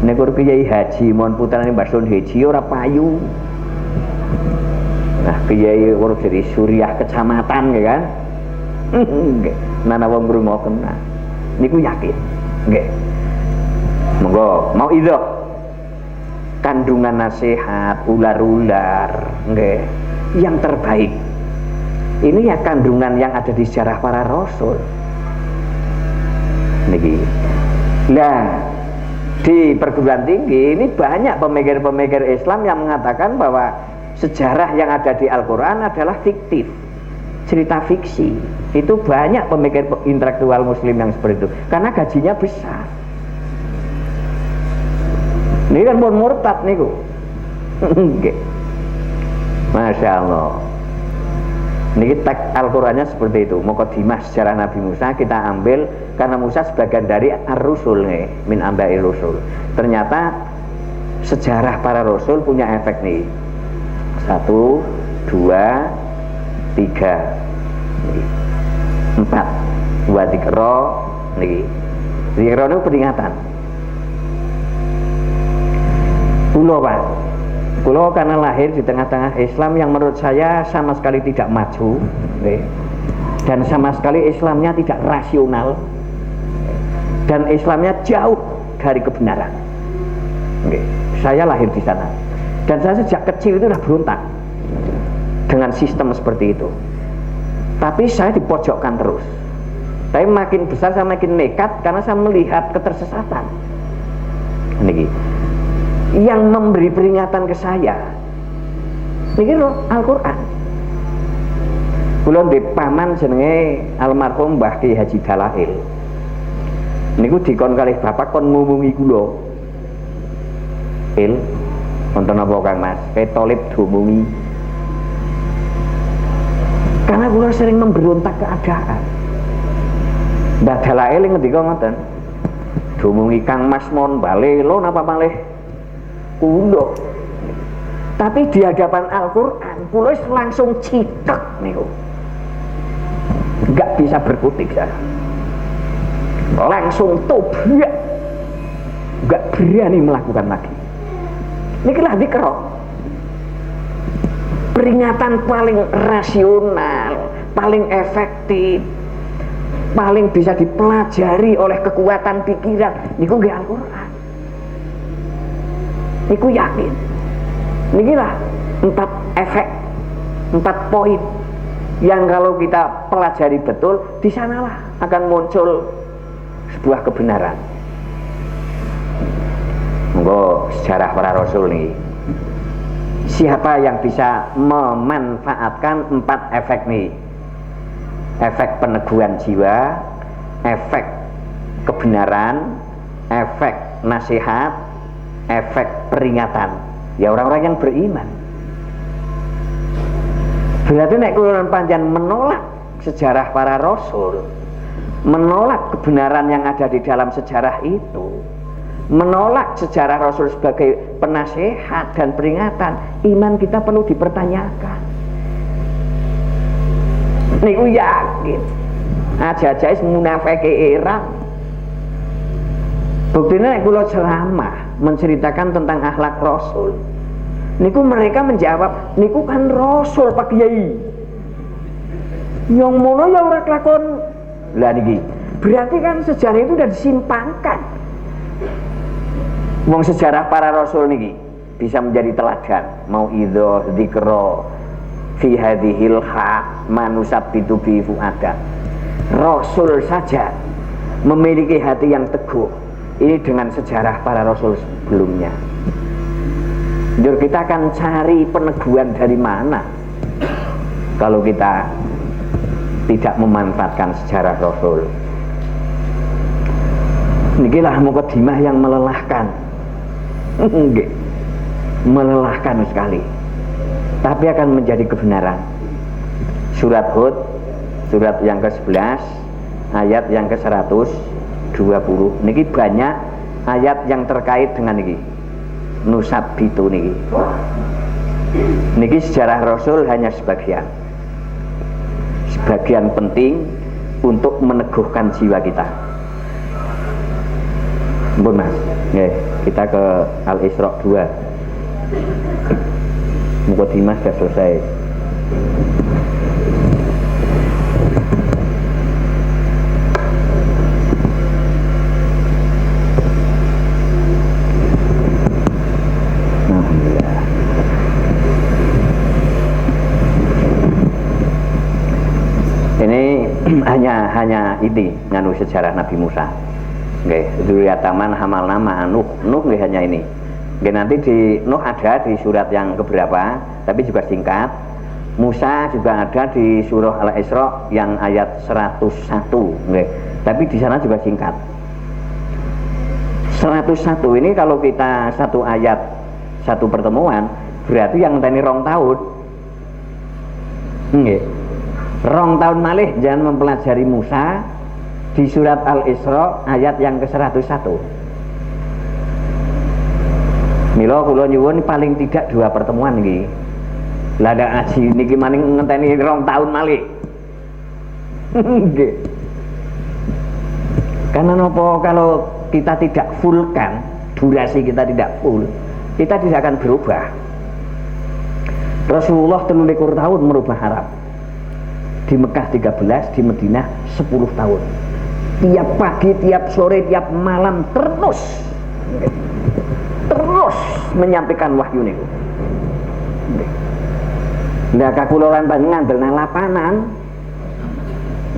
Speaker 2: Nek Kiai Haji mon putrane Mbah Sun Haji ora payu. Nah, Kiai urip dari Suriah kecamatan ya kan. Nggih. Nana wong ngrungoken. Niku yakin. Nggih. Monggo mau idhok kandungan nasihat ular-ular nggih yang terbaik. Ini ya kandungan yang ada di sejarah para rasul. Niki. Nah, di perguruan tinggi ini banyak pemikir-pemikir Islam yang mengatakan bahwa sejarah yang ada di Al-Quran adalah fiktif, cerita fiksi. Itu banyak pemikir intelektual muslim yang seperti itu karena gajinya besar. Ini kan pun murtad niku. Masya Allah. Niki teks Al-Qur'annya seperti itu. Mukadimah sejarah Nabi Musa kita ambil karena Musa sebagian dari ar-rusul nih, min ambai rusul. Ternyata sejarah para rasul punya efek nih. 1, 2, 3, 4. Wa dzikra niki. Dzikra niku peringatan. Kulo karena lahir di tengah-tengah Islam yang menurut saya sama sekali tidak maju, dan sama sekali Islamnya tidak rasional, dan Islamnya jauh dari kebenaran. Saya lahir di sana, dan saya sejak kecil itu sudah berontak dengan sistem seperti itu. Tapi saya dipojokkan terus. Tapi makin besar saya makin nekat karena saya melihat ketersesatan. Niki. Yang memberi peringatan ke saya niki Al-Qur'an. Kula ndek paman jenenge almarhum Mbah Ki Haji Dalail. Niku dikon kalih bapak kon ngumungi kula. Wonten apa Kang Mas? Ketolip dumungi. Karena kula sering memberontak keadaan. Mbah Dalail ngendika ngoten. Dumungi Kang Mas mon bale lo napa malih kulo. Tapi di hadapan Al-Qur'an kulo langsung citek niku. Enggak bisa berkutik saya. Langsung tobat. Enggak berani melakukan lagi. Nikilah dzikra. Peringatan paling rasional, paling efektif, paling bisa dipelajari oleh kekuatan pikiran niku nggih Al-Qur'an. Niku yakin. Niki lah 4 efek, 4 poin yang kalau kita pelajari betul, di sanalah akan muncul sebuah kebenaran. Monggo sejarah para rasul nih. Siapa yang bisa memanfaatkan 4 efek nih? Efek peneguhan jiwa, efek kebenaran, efek nasihat, efek peringatan. Ya orang-orang yang beriman. Berarti nek kula panjenengan menolak sejarah para rasul, menolak kebenaran yang ada di dalam sejarah itu, menolak sejarah rasul sebagai penasihat dan peringatan, iman kita perlu dipertanyakan. Niku yakin aja-aja munafike era. Buktinya nek kula ceramah menceritakan tentang akhlak rasul, niku mereka menjawab, niku kan rasul Pak Kiai. Yang mono ya ora kelakon. Lah niki, berarti kan sejarah itu sudah disimpangkan. Wong sejarah para rasul niki bisa menjadi teladan, mau idho dzikra fi hadhil haq manusabbitu bi fuada. Rasul saja memiliki hati yang teguh. Ini dengan sejarah para rasul sebelumnya. Jujur kita akan cari peneguhan dari mana kalau kita tidak memanfaatkan sejarah rasul. Inilah mukadimah yang melelahkan. Melelahkan sekali. Tapi akan menjadi kebenaran. Surat Hud, surat yang ke-11, ayat yang ke-120. Niki banyak ayat yang terkait dengan niki. Nusabbitu niki. Niki sejarah Rasul hanya sebagian. Sebagian penting untuk meneguhkan jiwa kita. Ampun Mas. Nggih, kita ke Al-Isra 2. Mukadimah sudah selesai. hanya ini nganu sejarah Nabi Musa. Nggih, Dzurriyyataman hamalna ma'a Nuh. Nuh nggih hanya ini. Nggih, nanti di Nuh ada di surat yang keberapa, tapi juga singkat. Musa juga ada di surah Al-Isra yang ayat 101, nggih. Tapi di sana juga singkat. 101 ini kalau kita satu ayat satu pertemuan berarti yang tadi 2 tahun. Nggih. 2 tahun malih jangan mempelajari Musa di surat Al-Isra ayat yang ke-101. Mila kula nyuwun paling tidak 2 pertemuan niki. Lah ndak ngaji niki maning ngenteni 2 tahun malih. Nggih. Karena nopo kalau kita tidak full kan, durasi kita tidak full, kita tidak akan berubah. Rasulullah 23 tahun merubah Arab. Di Mekah 13, di Madinah 10 tahun. Tiap pagi, tiap sore, tiap malam terus menyampaikan wahyu niku. Lah kakuloran panjenengan ngandelna lapanan.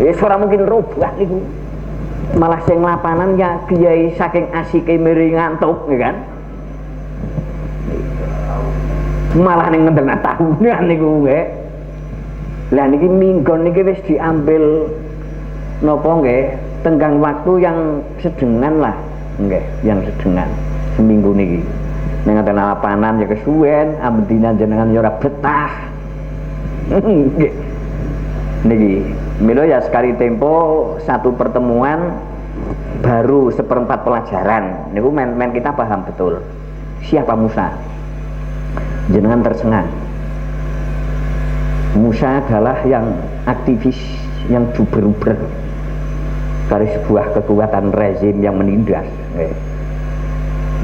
Speaker 2: Wis ora mungkin rubah niku. Malah sing lapanan ya kiai saking asike miri ngantuk ya kan. Malah ning ngendelna tahunan niku nggih. Lah niki minggon niki wis diambil napa nggih tenggang waktu yang sedengan lah nggih, yang sedengan seminggu niki. Ning ngaten lapanan ya kesuwen, ambetina jenengan ya ora betah. Nggih. Niki mila ya sekali tempo satu pertemuan baru 1/4 pelajaran niku men kita paham betul siapa Musa. Jenengan tercengang. Musa adalah yang aktivis, yang juber-uber dari sebuah kekuatan rezim yang menindas.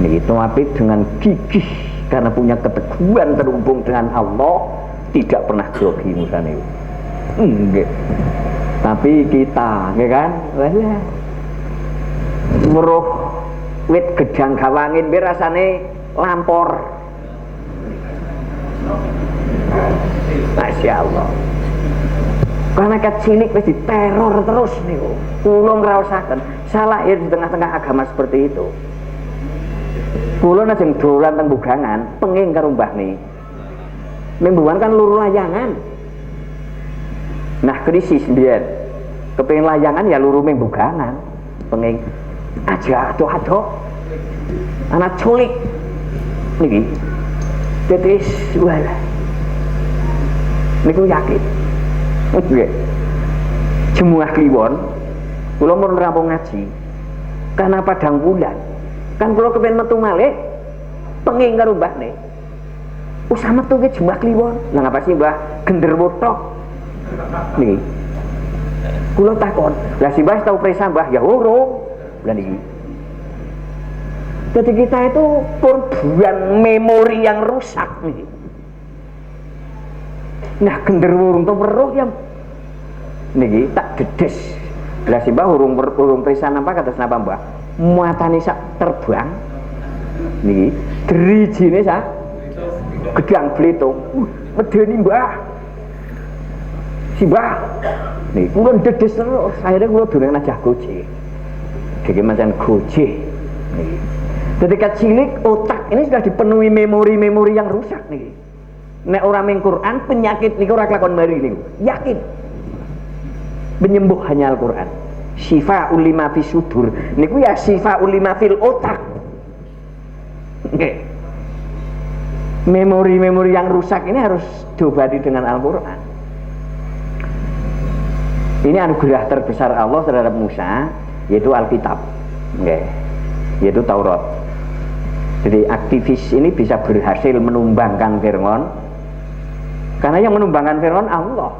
Speaker 2: Ini tapi dengan gigih karena punya keteguhan terhubung dengan Allah, tidak pernah grogi Musa ini. Nggih. Tapi kita, nggih kan? Walah. Weruh wit gedang gawangin piye rasane lampor. Masya Allah. Karena kecilik wis diteror terus niku. Kula ngraosaken, salah lahir di tengah-tengah agama seperti itu. Kula najeng dolan teng Bugangan, penging karo mbahne. Mingguan kan luru layangan. Nah krisis mbiyen. Kepengin layangan ya luru Bugangan. Penging aja ado-ado. Anak culik. Niki. Tetes wala. Niku yakin. Nggih. Jemuah kliwon. Kula mun rampung ngaji. Karena padang bulan. Kan kula kepen metu malih. Penging karo mbahne. Usah metu ke jemuah kliwon. Lah ngapa sih Mbah genderwo tok? Niki. Kula takon, lah si Mbah tau presa Mbah ya urung. Lah niki. Jadi kita itu korban memori yang rusak nih. Nah genderwo urung tau weruh ya niki tak dedes. Lah si Mbah urung presa napa kados napa Mbah? Muatane sak terbang. Niki drijine sak gedang Belitung. Medeni Mbah. Si Mbah. Nih, kula dedes terus. Akhirnya kula durung najah goje. Dene macam goje. Nih. Ketika cilik otak ini sudah dipenuhi memori-memori yang rusak nih. Nek ora ming Quran penyakit niku ora kelakon mari niku. Yakin. Penyembuh hanya Al-Qur'an. Syifaa'ul lima fis sudur. Niku ya syifaa'ul lima fil otak. Oke. Memori-memori yang rusak ini harus diobati dengan Al-Qur'an. Ini anugerah terbesar Allah terhadap Musa, yaitu Alkitab, yaitu Taurat. Jadi aktivis ini bisa berhasil menumbangkan Fir'aun, karena yang menumbangkan Fir'aun Allah.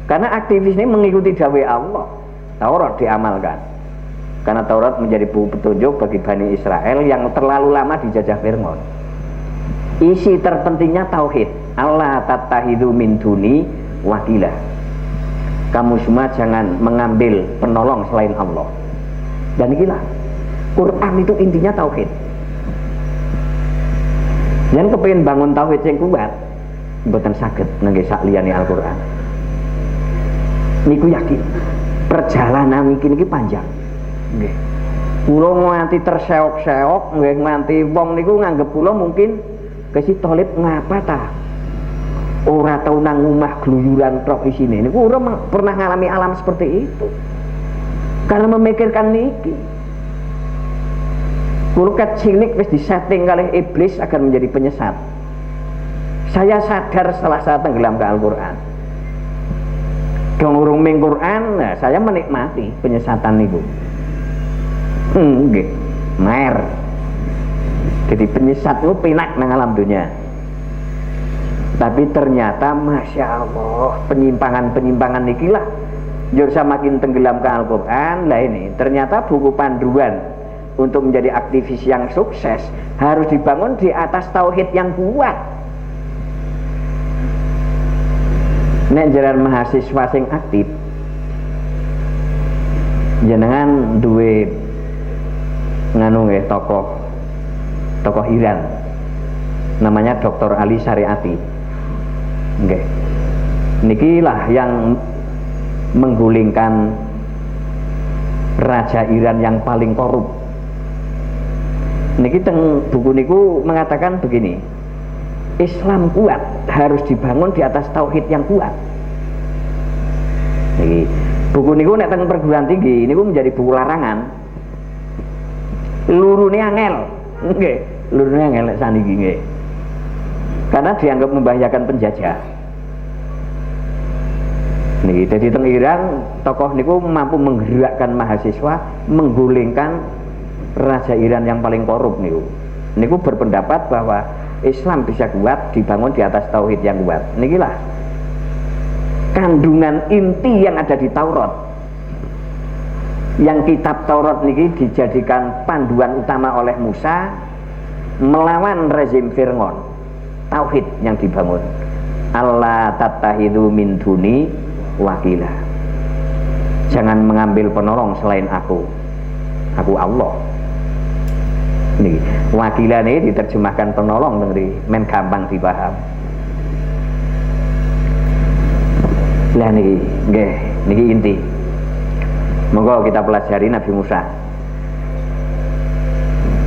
Speaker 2: Karena aktivis ini mengikuti dawai Allah, Taurat diamalkan. Karena Taurat menjadi buku petunjuk bagi Bani Israel yang terlalu lama dijajah Fir'aun. Isi terpentingnya tauhid. Allah tattahidu min duni wakilah. Kamu semua jangan mengambil penolong selain Allah. Dan inilah Quran itu intinya tauhid. Yang kepengin bangun tauhid yang kuat, mboten saged nangge sak liyane Al-Qur'an. Niku yakin perjalanan iki panjang. Nggih. Kula nganti terseok-seok, nggih nganti wong niku nganggep kula mungkin kesi Thalib ngapa ta? Ora tau nang omah gluyuran tok isine. Niku ora pernah ngalami alam seperti itu. Karena memikirkan niki. Kulo kecilik wis disetting kalih iblis agar menjadi penyesat. Saya sadar setelah saya tenggelam ke Al-Qur'an. Dong urung ming Qur'an, nah, saya menikmati penyesatan niku. Nggih. Mer. Jadi penyesat itu penak nang alam dunia. Tapi ternyata Masya Allah penyimpangan-penyimpangan nikilah jursa makin tenggelam ke Al-Quran. Lah ini ternyata buku panduan untuk menjadi aktivis yang sukses harus dibangun di atas tauhid yang kuat. Nek jaran mahasiswa sing aktif jenengan duwe nganu nggih tokoh Iran namanya Dr. Ali Syariati. Nggih. Nikilah yang menggulingkan raja Iran yang paling korup. Niki teng buku niku mengatakan begini. Islam kuat harus dibangun di atas tauhid yang kuat. Niki buku niku nek teng perguruan tinggi niku menjadi buku larangan. Lurune angel. Nggih, lurune angel nek saniki nggih. Karena dianggap membahayakan penjajah. Nih, jadi teng Iran tokoh niku mampu menggerakkan mahasiswa, menggulingkan raja Iran yang paling korup niku. Niku berpendapat bahwa Islam bisa kuat dibangun di atas tauhid yang kuat. Nikilah kandungan inti yang ada di Taurat. Yang kitab Taurat niki dijadikan panduan utama oleh Musa melawan rezim Fir'aun. Tauhid yang dibangun. Allah tattahidu min duni wakila. Jangan mengambil penolong selain aku Allah. Nih, wakila ini diterjemahkan penolong dari men gampang dipaham. Lah niki nggih, niki inti. Monggo kita pelajari Nabi Musa.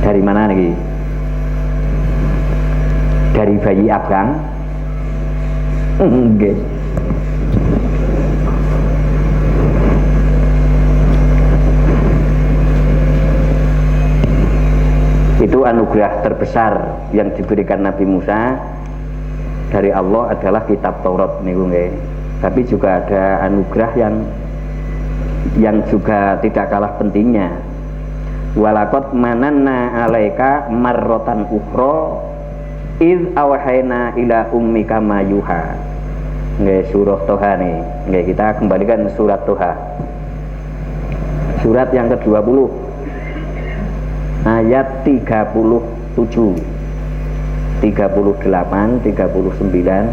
Speaker 2: Dari mana niki? Dari bayi abang. Nggih. Itu anugerah terbesar yang diberikan Nabi Musa dari Allah adalah kitab Taurat niku nggih. Tapi juga ada anugerah yang juga tidak kalah pentingnya. Walaqad mananna 'alaika marratan ukhra id awhayna ila ummika ma yuha. Nggih, surah Toha nih. Nggih, kita kembalikan surat Toha. Surat yang ke-20 ayat 37, 38, 39,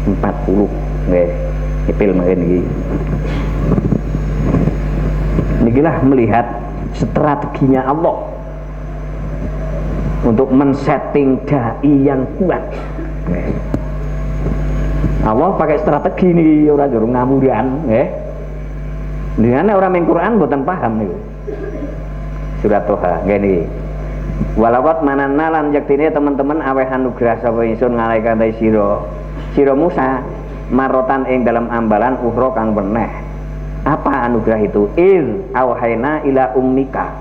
Speaker 2: 40. Nggih, ipil mangken iki. Nikilah melihat strateginya Allah untuk men-setting dai yang kuat. Allah pakai strategi nih, ora jero ngamuran, nggih. Dene ora ming Quran mboten paham niku. Surat Toha nggih niki. Walawat mananna lan yektine teman-teman aweh anugerah sapa ingsun ngalaikan sira Musa marotan ing dalam ambalan ukhra kang weneh. Apa anugerah itu? Il awhayna ila ummika.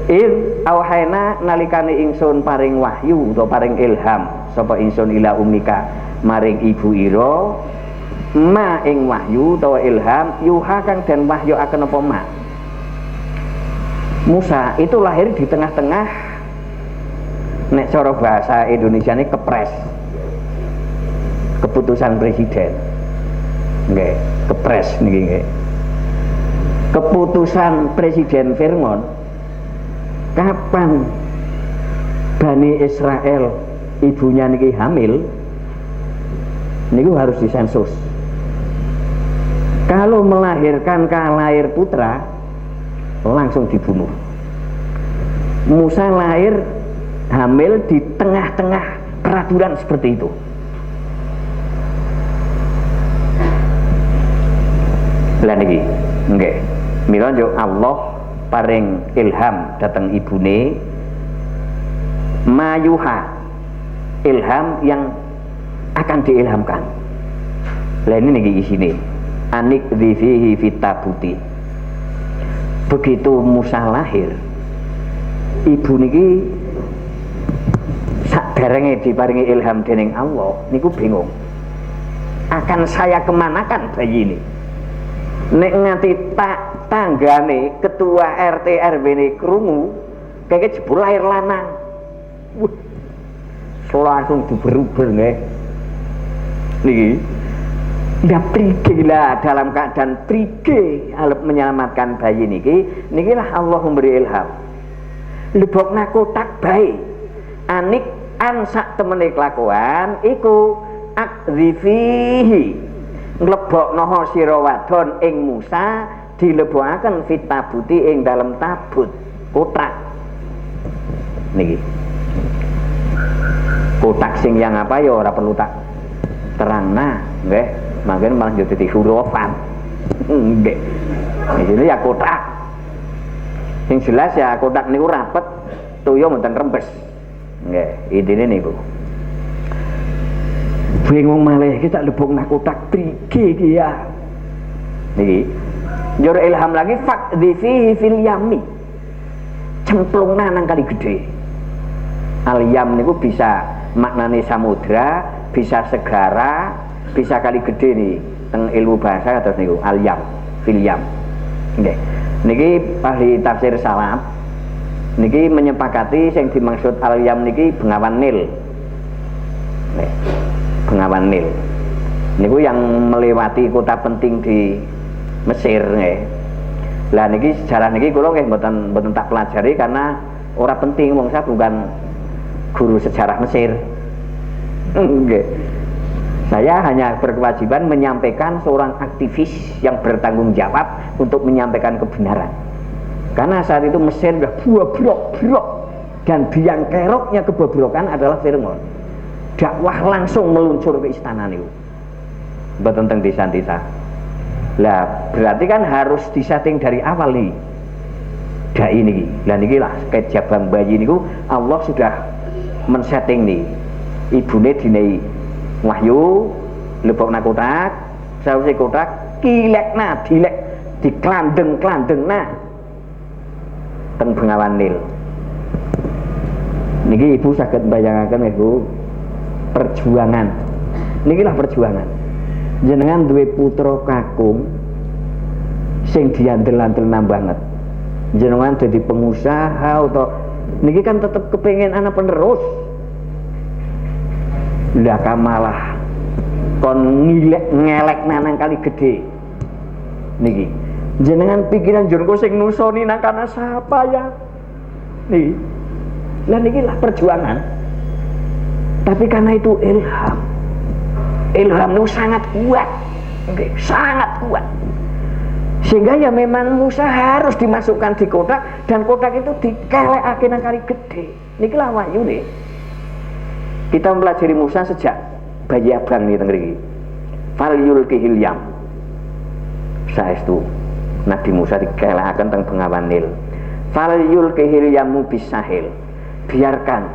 Speaker 2: Il awhayna nalikane ingsun paring wahyu utawa paring ilham sapa ingsun ila ummika maring ibu ira ma ing wahyu utawa ilham yuha kang den wahyu akan apa ma. Musa itu lahir di tengah-tengah nek cara bahasa Indonesia ini kepres, keputusan presiden nggih, kepres niki nggih. Keputusan Presiden Fir'aun kapan Bani Israel ibunya niki hamil niku harus disensus. Kalau melahirkan kalahir putra langsung dibunuh. Musa lahir hamil di tengah-tengah peraturan seperti itu. Lah niki nggih, mila yo Allah paring ilham datang ibune mayuha, ilham yang akan diilhamkan. Lah ini niki isine anik dzifihi fitabuti. Begitu Musa lahir, ibu niki saderenge diparingi ilham dening Allah niku bingung akan saya kemanakan bayi ini. Nek nganti tanggane ketua RT RW ini krungu kayak jebul lahir lanang, langsung diberuber nggih niki. Ndak prige lah dalam keadaan prige alep menyelamatkan bayi nikilah Allah memberi ilham. Lebokna kotak bae anik an sak temene kelakuan iku akdzifihi nglebokno sira wadon ing Musa dilebokaken fitabuti ing dalam tabut kotak niki. Kotak sing yang apa ya ora perlu tak terangna nggih. Makin malah jadi hurufan nggih. Ini ya kotak. Yang jelas ya kotak niku rapet, toyo mboten rembes. Nggih, intine niku. Bingung malih iki tak lebokna kotak prige iki ya. Niki. Njur ilham lagi faqdhifihi fil yami. Cemplungna nang kali gede. Al yam niku bisa maknane samudra, bisa segara, bisa kali gede nih teng ilmu bahasa terus niku al yam fil yam nggih. Niki ahli tafsir salaf niki menyepakati yang dimaksud al yam niki Bengawan Nil nggih. Bengawan Nil niku yang melewati kota penting di Mesir nggih. Lah niki sejarah niki kula nggih mboten tak pelajari karena ora penting, wong saya bukan guru sejarah Mesir nggih. Saya hanya berkewajiban menyampaikan seorang aktivis yang bertanggung jawab untuk menyampaikan kebenaran. Karena saat itu Mesir sudah bobrok-brok, dan biang keroknya kebobrokan adalah Fir'aun. Dakwah langsung meluncur ke istana niku. Mboten teng desa-desa. Lah berarti kan harus disetting dari awal nih. Dai niki. Lah niki lah kayak jabang bayi niku Allah sudah men-setting nih. Ibune dinehi wahyu, lebokna kotak, sawise kotak kilekna dilek diklandeng-klandengna teng Bengawan Nil. Niki Ibu saged bayangaken Ibu perjuangan. Niki lah perjuangan. Jenengan duwe putra kakung sing diandel-andelna banget. Jenengan jadi pengusaha atau niki kan tetep kepengin anak penerus. Lah malah kon ngelek nang kali gede niki jenengan pikiran jonko sing nusoni nang kana sapa ya niki lah niki lah perjuangan. Tapi karena itu ilham itu sangat kuat, okay, sangat kuat, sehingga ya memang Musa harus dimasukkan di kotak, dan kotak itu dikelekake nang kali gede. Niki lah wahyu nih. Kita mempelajari Musa sejak bayi abang nih tengriki. Fal yulkihil yam. Saestu Nabi Musa dikelakaken teng Bengawan Nil. Fal yulkihil yamu bisahil. Biarkan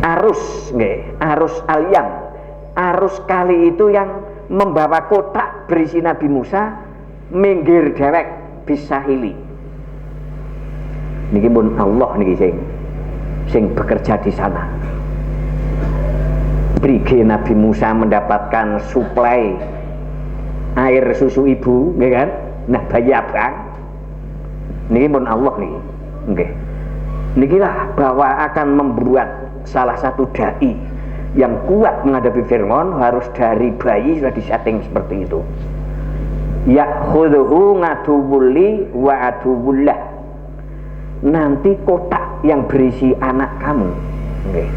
Speaker 2: arus nggih, arus al-yam. Arus kali itu yang membawa kotak berisi Nabi Musa minggir dewek bisahili. Niki pun Allah niki sing bekerja di sana. Prige Nabi Musa mendapatkan suplai air susu ibu, nggih kan? Nah, bayi abang niki pun Allah niki. Nggih. Nikilah bahwa akan membuat salah satu dai yang kuat menghadapi Fir'aun harus dari bayi sudah disetting seperti itu. Ya khudhu ngaduwuli wa aduwullah. Nanti kotak yang berisi anak kamu, nggih.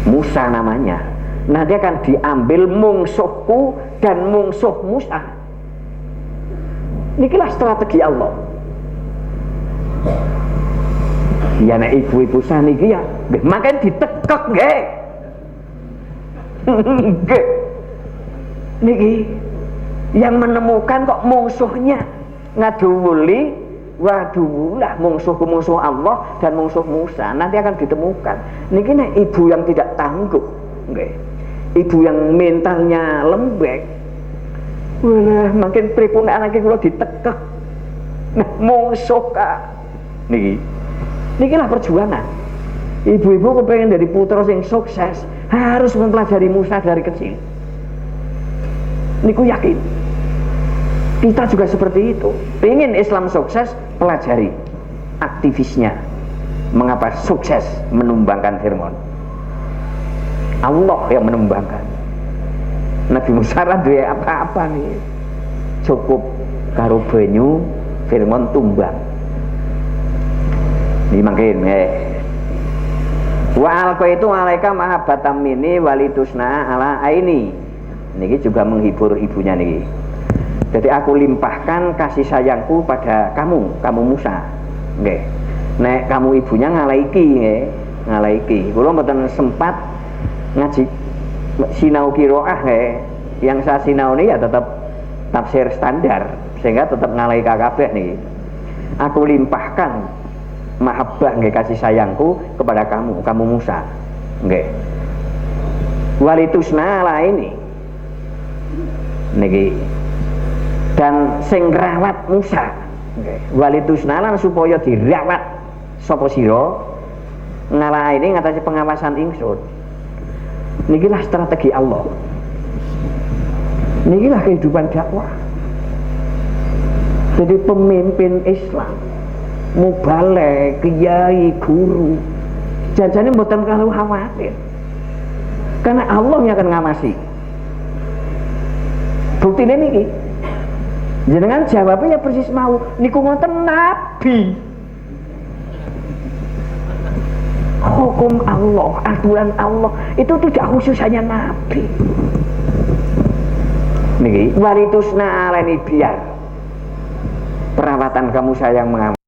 Speaker 2: Musa namanya. Nanti akan diambil mungsuhku dan mungsuh Musa. Inilah strategi Allah. Ya nek ibu-ibu saniki ya makin ditekek nggih. Nggih. Niki yang menemukan kok musuhnya ngaduwuli wadulah musuh Allah dan musuh Musa nanti akan ditemukan. Niki nek ibu yang tidak tangguh, nggih. Ibu yang mentalnya lembek, wah makin pripun anake kula ditekek. Nah, musuh kak. Niki lah perjuangan. Ibu-ibu kepengen dari putra sing sukses harus mempelajari Musa dari kecil. Niku yakin. Kita juga seperti itu. Pengen Islam sukses, pelajari aktivisnya. Mengapa sukses menumbangkan Fir'aun? Allah yang menumbangkan. Nabi Musa duwe apa-apa nih. Cukup karo banyu Fir'aun tumbang. Ini makin wa alqa itu alaika mahabbatam mini walitusna ala aini. Niki juga menghibur ibunya niki. Jadi aku limpahkan kasih sayangku pada kamu Musa. Nggih. Nek kamu ibunya ngalaiki nggih, ngalaiki. Kula mboten sempat ngaji sinau qiraah yang saya sinau ini ya tetap tafsir standar sehingga tetap ngalai kabeh nih. Aku limpahkan mahabbah nggih kasih sayangku kepada kamu Musa. Nggih. Walitusna ala ini. Niki. Dan sing ngrawat Musa. Nggih. Walitusna lan supaya dirawat sapa sira ngala ini ngatasi pengawasan ingsun. Nikilah strategi Allah. Nikilah kehidupan dakwah. Jadi pemimpin Islam, mubalek, kiai, guru, jajane mboten kalau khawatir. Karena Allah yang akan ngawasi. Buktine niki. Jenengan jawabnya persis mau niku ngoten nabi. Hukum Allah, aturan Allah itu tidak khusus hanya nabi. niki walitusna aleni biar perawatan kamu sayang mengamal